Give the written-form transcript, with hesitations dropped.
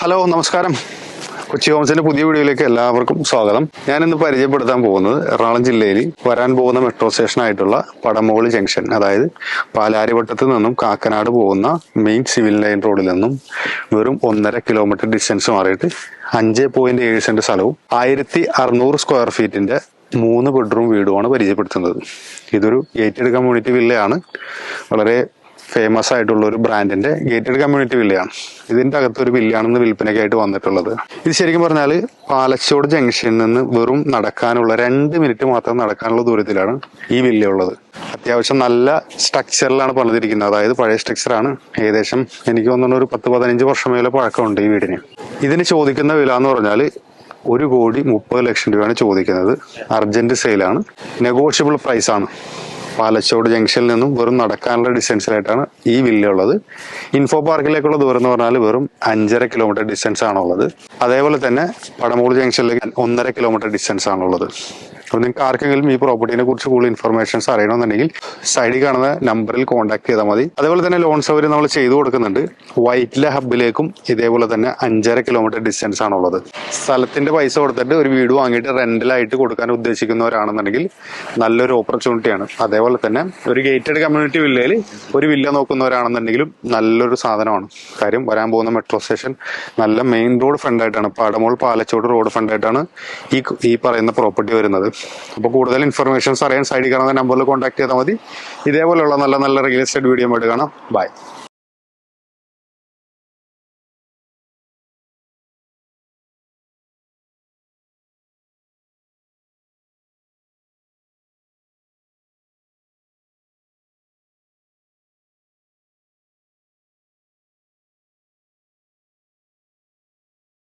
Hello, നമസ്കാരം. കൊച്ചി ഹോംസിന്റെ പുതിയ വീഡിയോയിലേക്ക് എല്ലാവർക്കും സ്വാഗതം. ഞാൻ ഇന്ന് പരിചയപ്പെടുത്താൻ പോകുന്നത് എറണാകുളം ജില്ലയിൽ വരാൻ പോകുന്ന മെട്രോ സ്റ്റേഷൻ ആയിട്ടുള്ള പടമോളി ജംഗ്ഷൻ, അതായത് പാലാരിവട്ടത്ത് നിന്നും കാക്കനാട് പോകുന്ന മെയിൻ സിവിൽ ലൈൻ റോഡിൽ നിന്നും വെറും 1.5 കിലോമീറ്റർ ഡിസ്റ്റൻസ് മാറിയിട്ട് 5.7 സെന്റ് സ്ഥലവും 1600 സ്ക്വയർ ഫീറ്റിന്റെ 3 ബെഡ്റൂം വീടുമാണ് പരിചയപ്പെടുത്തുന്നത്. ഇതൊരു ഗേറ്റഡ് കമ്മ്യൂണിറ്റി വില്ലയാണ്. വളരെ ഫേമസ് ആയിട്ടുള്ള ഒരു ബ്രാൻഡിന്റെ ഗേറ്റഡ് കമ്മ്യൂണിറ്റി വില്ലയാണ്. ഇതിന്റെ അകത്ത് ഒരു വില്ലയാണെന്ന് വിൽപ്പനയ്ക്കായിട്ട് വന്നിട്ടുള്ളത്. ഇത് ശരിക്കും പറഞ്ഞാൽ പാലച്ചോട് ജംഗ്ഷനിൽ നിന്ന് വെറും നടക്കാനുള്ള 2 മിനിറ്റ് മാത്രം നടക്കാനുള്ള ദൂരത്തിലാണ് ഈ വില്ല ഉള്ളത്. അത്യാവശ്യം നല്ല സ്ട്രക്ചറിലാണ് പണിതിരിക്കുന്നത്. അതായത് പഴയ സ്ട്രക്ചറാണ്. ഏകദേശം എനിക്ക് തോന്നുന്നു ഒരു 10-15 വർഷം മേലെ പഴക്കമുണ്ട് ഈ വീടിന്. ഇതിന് ചോദിക്കുന്ന വില എന്ന് പറഞ്ഞാൽ 1,30,00,000 രൂപയാണ് ചോദിക്കുന്നത്. അർജന്റ് സെയിലാണ്, നെഗോഷ്യബിൾ പ്രൈസ് ആണ്. പാലച്ചോട് ജംഗ്ഷനിൽ നിന്നും വെറും നടക്കാനുള്ള ഡിസ്റ്റൻസിലായിട്ടാണ് ഈ വില്ല ഉള്ളത്. ഇൻഫോ പാർക്കിലേക്കുള്ള ദൂരം എന്ന് പറഞ്ഞാൽ വെറും 5.5 കിലോമീറ്റർ ഡിസ്റ്റൻസ് ആണുള്ളത്. അതേപോലെ തന്നെ പടമോളി ജംഗ്ഷനിലേക്ക് 1.5 കിലോമീറ്റർ ഡിസ്റ്റൻസ് ആണുള്ളത്. അപ്പോൾ നിങ്ങൾക്ക് ആർക്കെങ്കിലും ഈ പ്രോപ്പർട്ടിനെ കുറിച്ച് കൂടുതൽ ഇൻഫർമേഷൻസ് അറിയണമെന്നുണ്ടെങ്കിൽ സൈഡിൽ കാണുന്ന നമ്പറിൽ കോൺടാക്ട് ചെയ്താൽ മതി. അതേപോലെ തന്നെ ലോൺ സൗകര്യം നമ്മൾ ചെയ്തു കൊടുക്കുന്നുണ്ട്. വൈറ്റില ഹബിലേക്കും ഇതേപോലെ തന്നെ 5.5 കിലോമീറ്റർ ഡിസ്റ്റൻസ് ആണുള്ളത്. സ്ഥലത്തിന്റെ പൈസ കൊടുത്തിട്ട് ഒരു വീട് വാങ്ങിയിട്ട് റെന്റിലായിട്ട് കൊടുക്കാൻ ഉദ്ദേശിക്കുന്നവരാണെന്നുണ്ടെങ്കിൽ നല്ലൊരു ഓപ്പർച്യൂണിറ്റിയാണ്. അതേപോലെ തന്നെ ഒരു ഗേറ്റഡ് കമ്മ്യൂണിറ്റി വില്ലയിൽ ഒരു വില്ല നോക്കുന്നവരാണെന്നുണ്ടെങ്കിലും നല്ലൊരു സാധനമാണ്. കാര്യം വരാൻ പോകുന്ന മെട്രോ സ്റ്റേഷൻ നല്ല മെയിൻ റോഡ് ഫ്രണ്ടായിട്ടാണ്, പടമോൾ പാലച്ചോട് റോഡ് ഫ്രണ്ടായിട്ടാണ് ഈ പറയുന്ന പ്രോപ്പർട്ടി വരുന്നത്. അപ്പോൾ കൂടുതൽ ഇൻഫർമേഷൻസ് അറിയാൻ സൈഡിൽ കാണുന്ന നമ്പറിൽ കോൺടാക്ട് ചെയ്താൽ മതി. ഇതേപോലെയുള്ള നല്ല നല്ല റിയൽ എസ്റ്റേറ്റ് വീഡിയോ ആയിട്ട് കാണാം. ബൈ.